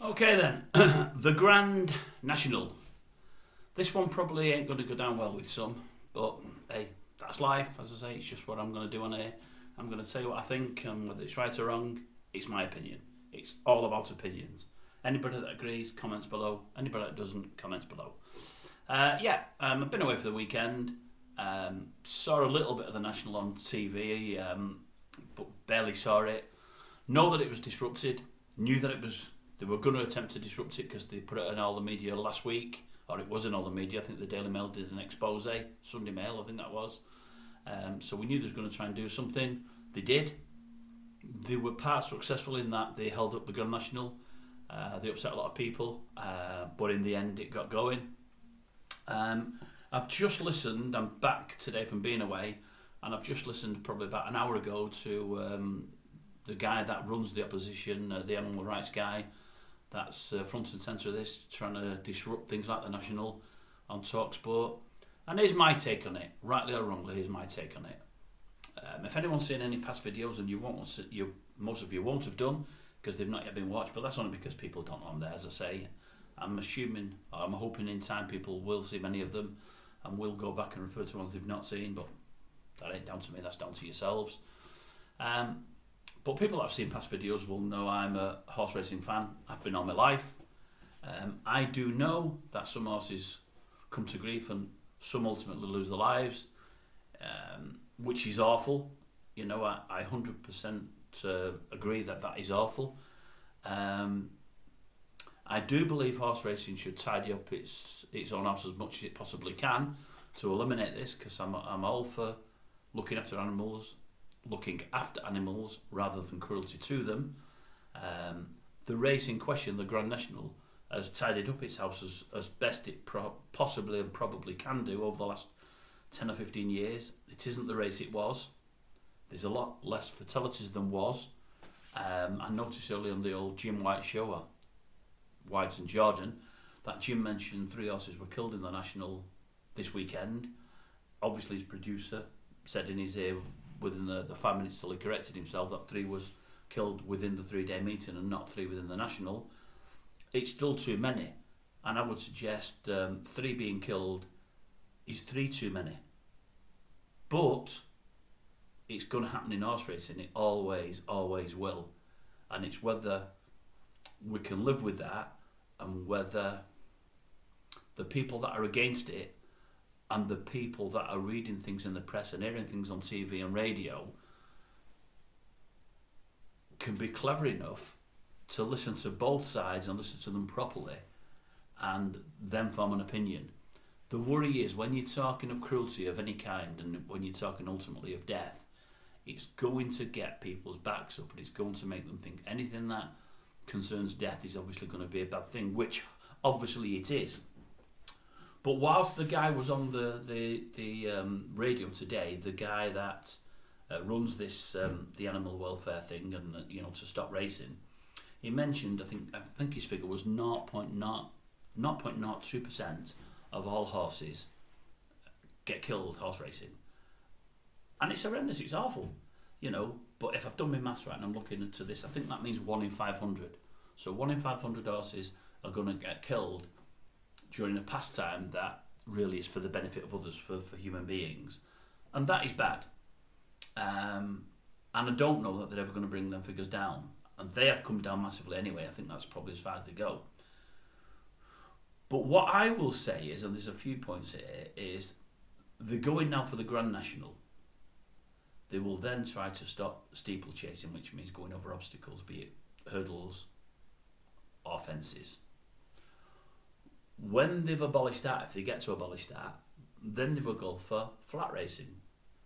Okay then, the Grand National. This one probably ain't going to go down well with some, but hey, that's life. As I say, it's just what I'm going to do on here. I'm going to tell you what I think, and whether it's right or wrong, it's my opinion. It's all about opinions. Anybody that agrees, comments below. Anybody that doesn't, comments below. I've been away for the weekend. Saw a little bit of the National on TV, but barely saw it. Know that it was disrupted. Knew that they were going to attempt to disrupt it because they put it in all the media last week, or it was in all the media. I think the Daily Mail did an expose, Sunday Mail, I think that was. So we knew they was going to try and do something. They did. They were part successful in that they held up the Grand National. They upset a lot of people, but in the end it got going. I've just listened. I'm back today from being away, and I've just listened probably about an hour ago to the guy that runs the opposition, the animal rights guy, that's front and centre of this, trying to disrupt things like the National on TalkSport. And here's my take on it, rightly or wrongly. Here's my take on it. If anyone's seen any past videos, and most of you won't have done because they've not yet been watched, but that's only because people don't know I'm there. As I say, I'm hoping in time people will see many of them and will go back and refer to ones they've not seen, but that ain't down to me, that's down to yourselves. But people that have seen past videos will know I'm a horse racing fan. I've been all my life. I do know that some horses come to grief and some ultimately lose their lives, which is awful. You know, I 100% agree that is awful. I do believe horse racing should tidy up its own house as much as it possibly can to eliminate this, because I'm all for looking after animals rather than cruelty to them. The race in question, the Grand National, has tidied up its house as best it possibly and probably can do over the last 10 or 15 years. It isn't the race it was. There's a lot less fatalities than was. I noticed earlier on the old Jim White show, White and Jordan, that Jim mentioned 3 horses were killed in the National this weekend. Obviously his producer said in his ear within the 5 minutes till he corrected himself that 3 was killed within the 3-day meeting and not 3 within the National. It's still too many, and I would suggest 3 being killed is 3 too many. But it's going to happen in horse racing. It always will, and it's whether we can live with that and whether the people that are against it and the people that are reading things in the press and hearing things on TV and radio can be clever enough to listen to both sides and listen to them properly and then form an opinion. The worry is when you're talking of cruelty of any kind and when you're talking ultimately of death, it's going to get people's backs up and it's going to make them think anything that concerns death is obviously going to be a bad thing, which obviously it is. But whilst the guy was on the radio today, the guy that runs this the animal welfare thing and to stop racing, he mentioned I think his figure was 0.02% of all horses get killed horse racing, and it's horrendous. It's awful, But if I've done my maths right and I'm looking into this, I think that means 1 in 500. So 1 in 500 horses are going to get killed during a pastime that really is for the benefit of others, for human beings. And that is bad. And I don't know that they're ever going to bring them figures down. And they have come down massively anyway. I think that's probably as far as they go. But what I will say is, and there's a few points here, is they're going now for the Grand National. They will then try to stop steeplechasing, which means going over obstacles, be it hurdles or fences. When they've abolished that, if they get to abolish that, then they will go for flat racing.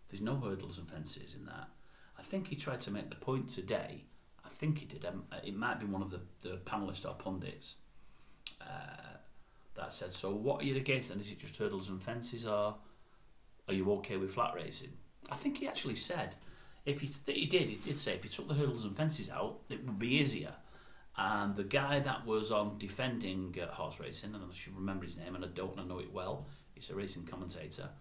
There's no hurdles and fences in that. I think he tried to make the point today. I think he did. It might be one of the panellists or pundits that said, so what are you against then? Is it just hurdles and fences, or are you okay with flat racing? I think he actually said, he did say if you took the hurdles and fences out, it would be easier. And the guy that was on defending horse racing, and I should remember his name, and I know it well, it's a racing commentator,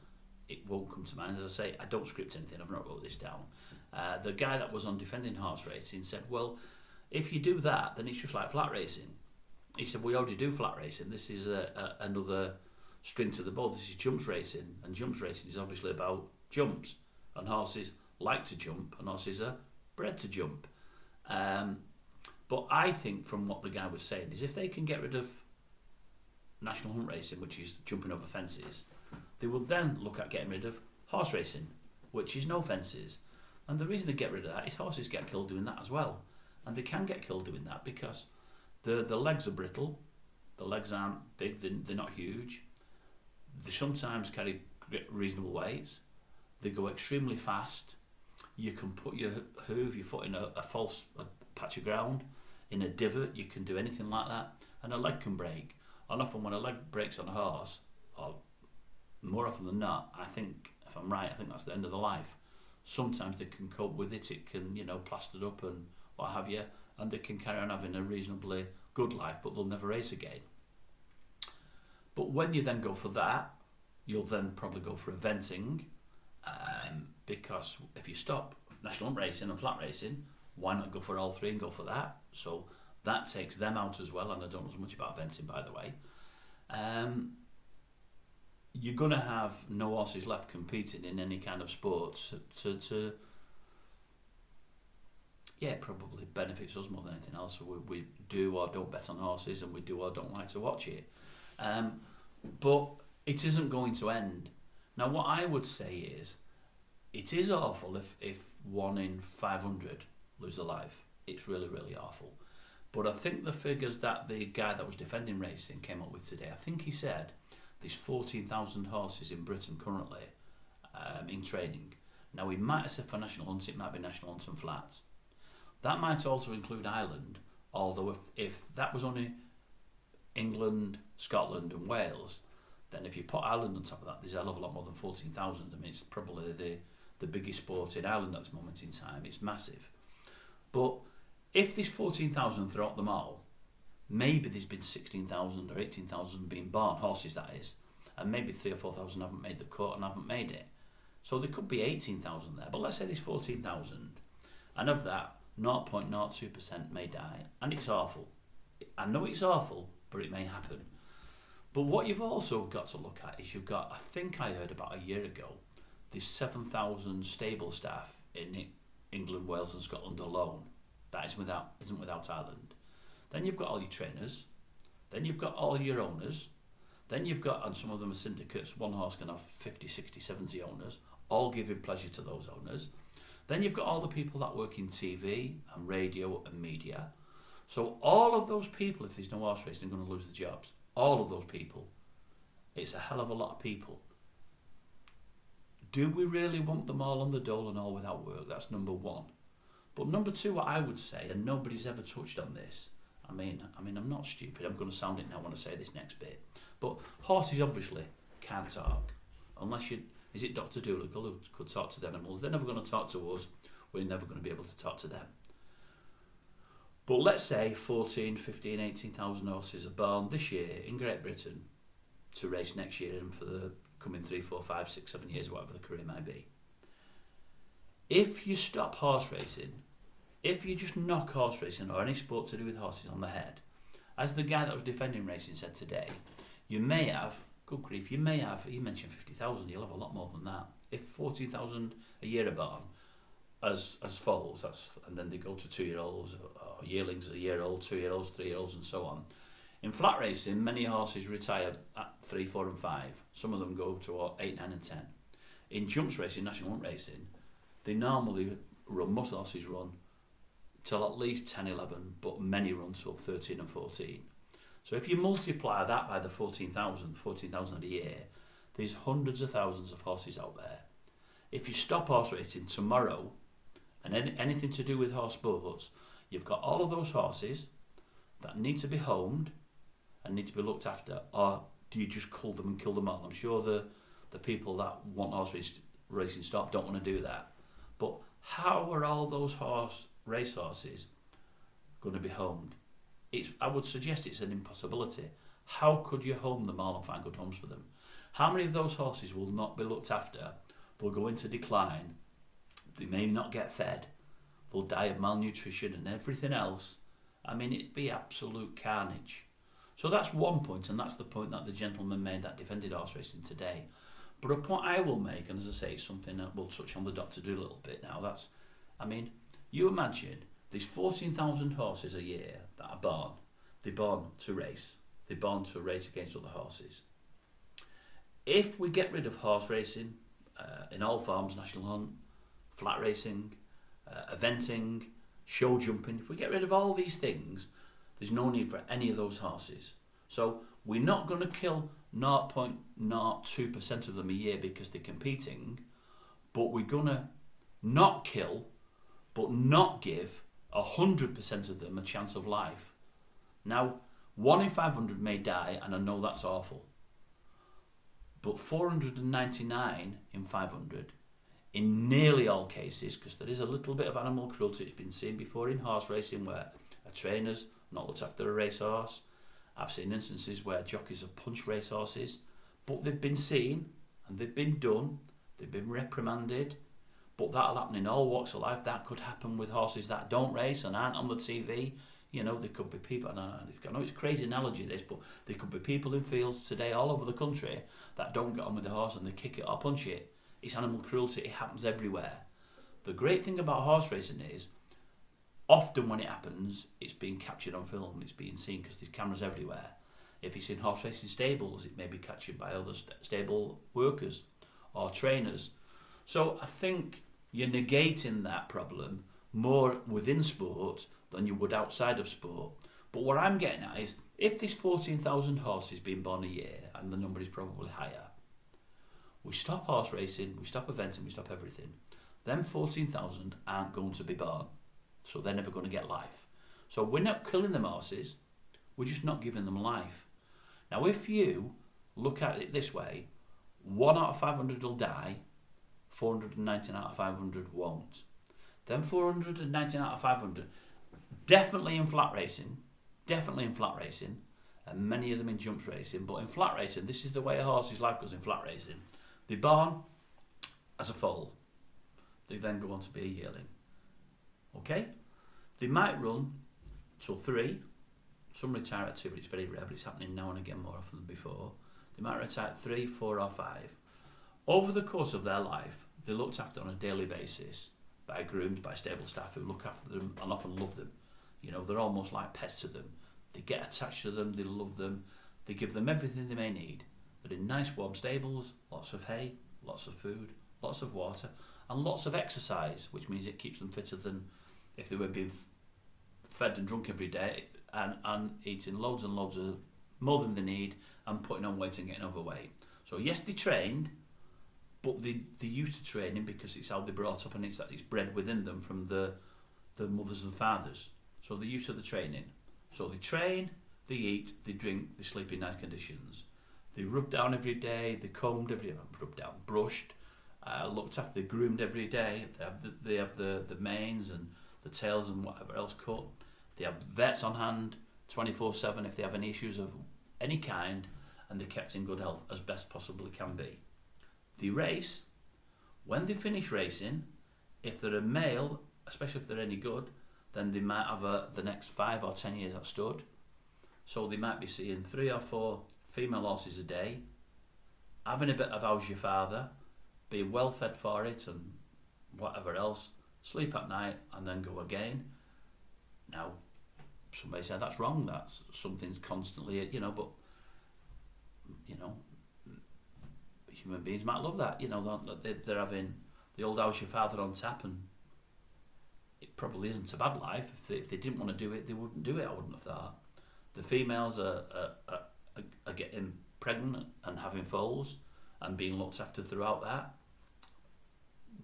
it won't come to mind. As I say, I don't script anything, I've not wrote this down. The guy that was on defending horse racing said, well, if you do that, then it's just like flat racing. he said, we already do flat racing. This is another string to the bow. This is jumps racing, and jumps racing is obviously about jumps, and horses like to jump, and horses are bred to jump. But I think from what the guy was saying is if they can get rid of national hunt racing, which is jumping over fences, they will then look at getting rid of horse racing, which is no fences. And the reason they get rid of that is horses get killed doing that as well. And they can get killed doing that because the legs are brittle, the legs aren't big, they're not huge. They sometimes carry reasonable weights. They go extremely fast. You can put your foot in a false patch of ground, in a divot, you can do anything like that. And a leg can break. And often when a leg breaks on a horse, or more often than not, I think, if I'm right, I think that's the end of the life. Sometimes they can cope with it, it can, plastered up and what have you, and they can carry on having a reasonably good life, but they'll never race again. But when you then go for that, you'll then probably go for eventing, because if you stop national hunt racing and flat racing, why not go for all three and go for that? So that takes them out as well, and I don't know as much about eventing, by the way. You're going to have no horses left competing in any kind of sports to it probably benefits us more than anything else. So we do or don't bet on horses, and we do or don't like to watch it. But it isn't going to end. Now, what I would say is, it is awful if 1 in 500 lose their life. It's really, really awful. But I think the figures that the guy that was defending racing came up with today, I think he said there's 14,000 horses in Britain currently in training. Now, he might have said for national hunts, it might be national hunts and flats. That might also include Ireland, although if that was only England, Scotland and Wales, then if you put Ireland on top of that, there's a hell of a lot more than 14,000. I mean, it's probably the biggest sport in Ireland at this moment in time. It's massive. But if there's 14,000 throughout them all, maybe there's been 16,000 or 18,000 being born, horses that is, and maybe 3,000 or 4,000 haven't made the cut and haven't made it. So there could be 18,000 there, but let's say there's 14,000, and of that, 0.02% may die, and it's awful. I know it's awful, but it may happen. But what you've also got to look at is you've got, I think I heard about a year ago, there's 7,000 stable staff in England, Wales and Scotland alone. That isn't without Ireland. Then you've got all your trainers, then you've got all your owners, then you've got, and some of them are syndicates, one horse can have 50, 60, 70 owners, all giving pleasure to those owners. Then you've got all the people that work in TV and radio and media. So all of those people, if there's no horse racing, are going to lose their jobs. All of those people. It's a hell of a lot of people. Do we really want them all on the dole and all without work? That's number one. But number two, what I would say, and nobody's ever touched on this, I mean, I'm not stupid, I'm going to sound it now when I say this next bit, but horses obviously can't talk. Unless is it Dr. Dolittle who could talk to the animals? They're never going to talk to us, we're never going to be able to talk to them. But let's say 14, 15, 18,000 horses are born this year in Great Britain to race next year and for the coming 3, 4, 5, 6, 7 years, whatever the career might be. If you stop horse racing, if you just knock horse racing or any sport to do with horses on the head, as the guy that was defending racing said today, you may have, good grief, you mentioned 50,000, you'll have a lot more than that. If 14,000 a year are born as foals, and then they go to 2-year-olds or yearlings a year old, 2-year-olds, 3-year-olds and so on. In flat racing, many horses retire at 3, 4 and 5. Some of them go to 8, 9 and 10. In jumps racing, national hunt racing, they normally run, most horses run till at least 10, 11, but many run till 13 and 14. So if you multiply that by the 14,000 a year, there's hundreds of thousands of horses out there. If you stop horse racing tomorrow, and anything to do with horse sports, you've got all of those horses that need to be homed and need to be looked after, or do you just cull them and kill them all? I'm sure the people that want horse racing stopped don't want to do that. But how are all those race horses going to be homed? I would suggest it's an impossibility. How could you home them all and find good homes for them? How many of those horses will not be looked after? They'll go into decline. They may not get fed. They'll die of malnutrition and everything else. I mean, it'd be absolute carnage. So that's one point, and that's the point that the gentleman made that defended horse racing today. But a point I will make, and as I say, it's something that we'll touch on the Doctor Do a little bit now, you imagine there's 14,000 horses a year that are born. They're born to race. They're born to race against other horses. If we get rid of horse racing, in all forms, national hunt, flat racing, eventing, show jumping, if we get rid of all these things, there's no need for any of those horses. So we're not going to kill 0.02% of them a year because they're competing, but we're going to not kill, but not give 100% of them a chance of life. Now, 1 in 500 may die, and I know that's awful. But 499 in 500, in nearly all cases, because there is a little bit of animal cruelty, it's been seen before in horse racing where a trainer's not looked after a racehorse. I've seen instances where jockeys have punched racehorses, but they've been seen and they've been done, they've been reprimanded. But that'll happen in all walks of life. That could happen with horses that don't race and aren't on the TV. You know, there could be people, and I know it's a crazy analogy this, but there could be people in fields today all over the country that don't get on with the horse and they kick it or punch it. It's animal cruelty, it happens everywhere. The great thing about horse racing is, often when it happens, it's being captured on film, it's being seen because there's cameras everywhere. If it's in horse racing stables, it may be captured by other stable workers or trainers. So I think you're negating that problem more within sport than you would outside of sport. But what I'm getting at is, if there's 14,000 horses being born a year, and the number is probably higher, we stop horse racing, we stop eventing, we stop everything, them 14,000 aren't going to be born. So they're never going to get life. So we're not killing them horses, we're just not giving them life. Now if you look at it this way, 1 out of 500 will die, 419 out of 500 won't. Then 419 out of 500, definitely in flat racing, and many of them in jumps racing, but in flat racing, this is the way a horse's life goes in flat racing. They're born as a foal. They then go on to be a yearling. Okay? They might run till 3. Some retire at 2, but it's very rare, but it's happening now and again more often than before. They might retire at 3, 4 or 5. Over the course of their life, they're looked after on a daily basis by grooms, by stable staff who look after them and often love them. You know, they're almost like pets to them. They get attached to them, they love them, they give them everything they may need. They're in nice warm stables, lots of hay, lots of food, lots of water, and lots of exercise, which means it keeps them fitter than if they were being fed and drunk every day and eating loads and loads of more than they need and putting on weight and getting overweight. So yes, they trained, but they're used to training because it's how they're brought up and it's bred within them from the mothers and fathers. So they're used to the training. So they train, they eat, they drink, they sleep in nice conditions. They rub down every day, they're combed every day, rubbed down, brushed, looked after, they're groomed every day. They have the manes and the tails and whatever else cut. They have vets on hand 24/7 if they have any issues of any kind, and they're kept in good health as best possibly can be. They race. When they finish racing, if they're a male, especially if they're any good, then they might have the next 5 or 10 years at stud. So they might be seeing 3 or 4 female horses a day, having a bit of how's your father, being well fed for it and whatever else, sleep at night and then go again. Now, somebody said that's wrong, that's something's constantly, but, human beings might love that, they're having the old how's your father on tap, and it probably isn't a bad life. If they didn't want to do it, they wouldn't do it, I wouldn't have thought. The females are getting pregnant and having foals and being looked after throughout that,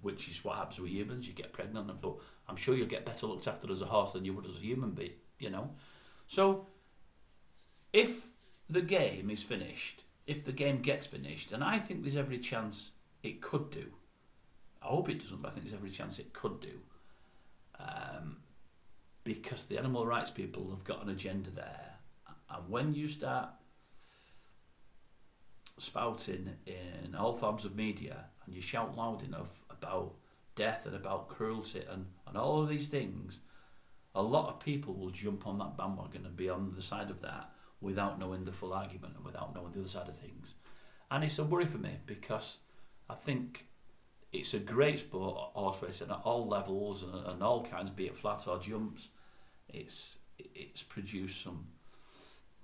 which is what happens with humans. You get pregnant, but I'm sure you'll get better looked after as a horse than you would as a human being, So, if the game is finished, if the game gets finished, and I think there's every chance it could do, I hope it doesn't, but I think there's every chance it could do, because the animal rights people have got an agenda there. And when you start spouting in all forms of media and you shout loud enough about death and about cruelty and all of these things, a lot of people will jump on that bandwagon and be on the side of that, without knowing the full argument and without knowing the other side of things. And it's a worry for me because I think it's a great sport, horse racing, at all levels and all kinds, be it flat or jumps. It's produced some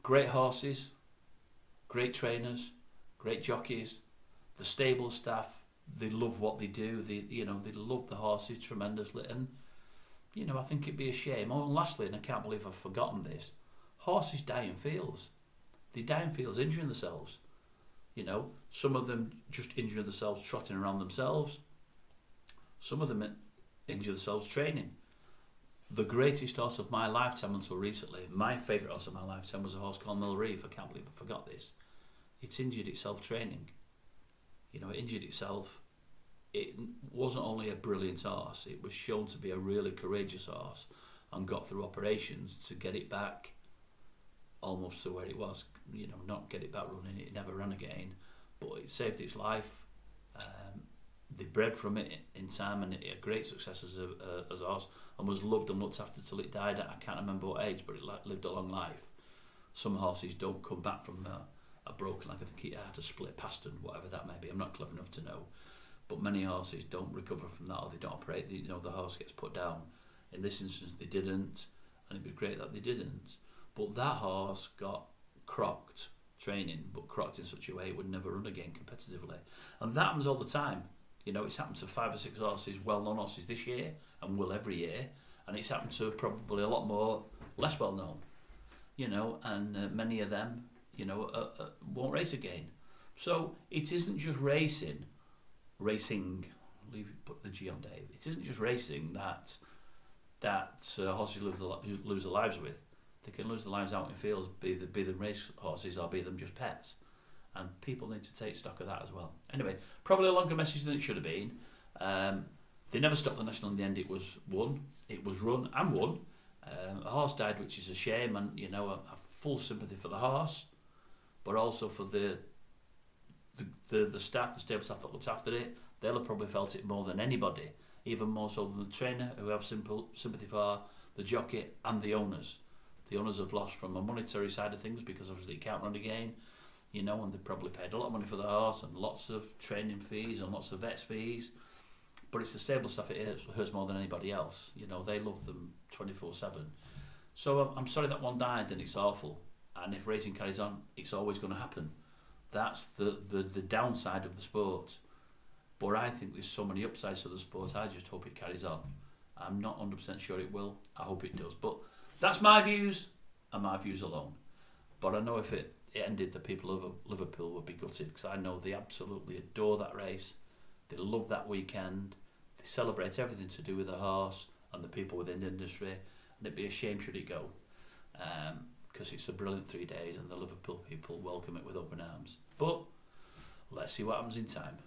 great horses, great trainers, great jockeys. The stable staff, they love what they do. They love the horses tremendously. And I think it'd be a shame. Oh, and lastly, and I can't believe I've forgotten this, horses die in fields. They die in fields injuring themselves. Some of them just injure themselves trotting around themselves. Some of them injure themselves training. The greatest horse of my lifetime until recently, my favourite horse of my lifetime, was a horse called Mill Reef. I can't believe I forgot this. It's injured itself training. It injured itself. It wasn't only a brilliant horse, it was shown to be a really courageous horse and got through operations to get it back almost to where it was. Not get it back running, it never ran again, but it saved its life. They bred from it in time and it had great success as a horse and was loved and looked after till it died at, I can't remember what age, but it lived a long life. Some horses don't come back from a broken leg. I think it had a split pastern, whatever that may be. I'm not clever enough to know. But many horses don't recover from that, or they don't operate. The horse gets put down. In this instance, they didn't, and it was great that they didn't. But that horse got crocked training, but crocked in such a way it would never run again competitively. And that happens all the time. It's happened to 5 or 6 horses, well-known horses this year, and will every year. And it's happened to probably a lot more less well-known. And many of them, won't race again. So it isn't just racing, put the G on Dave, it isn't just racing that horses lose their lives with. They can lose their lives out in fields, be them race horses or be them just pets. And people need to take stock of that as well. Anyway, probably a longer message than it should have been. They never stopped the National in the end. It was won. It was run and won. A horse died, which is a shame, and a full sympathy for the horse, but also for the staff, the stable staff that looked after it. They'll have probably felt it more than anybody, even more so than the trainer, who have sympathy for, the jockey and the owners. The owners have lost from a monetary side of things because obviously it can't run again, and they probably paid a lot of money for the horse and lots of training fees and lots of vets fees. But it's the stable staff it hurts more than anybody else. They love them 24/7. So I'm sorry that one died, and it's awful. And if racing carries on, it's always going to happen. That's the downside of the sport. But I think there's so many upsides to the sport, I just hope it carries on. I'm not 100% sure it will. I hope it does. But that's my views, and my views alone. But I know if it ended, the people of Liverpool would be gutted, because I know they absolutely adore that race. They love that weekend. They celebrate everything to do with the horse and the people within the industry. And it'd be a shame should it go. Because it's a brilliant 3 days and the Liverpool people welcome it with open arms. But let's see what happens in time.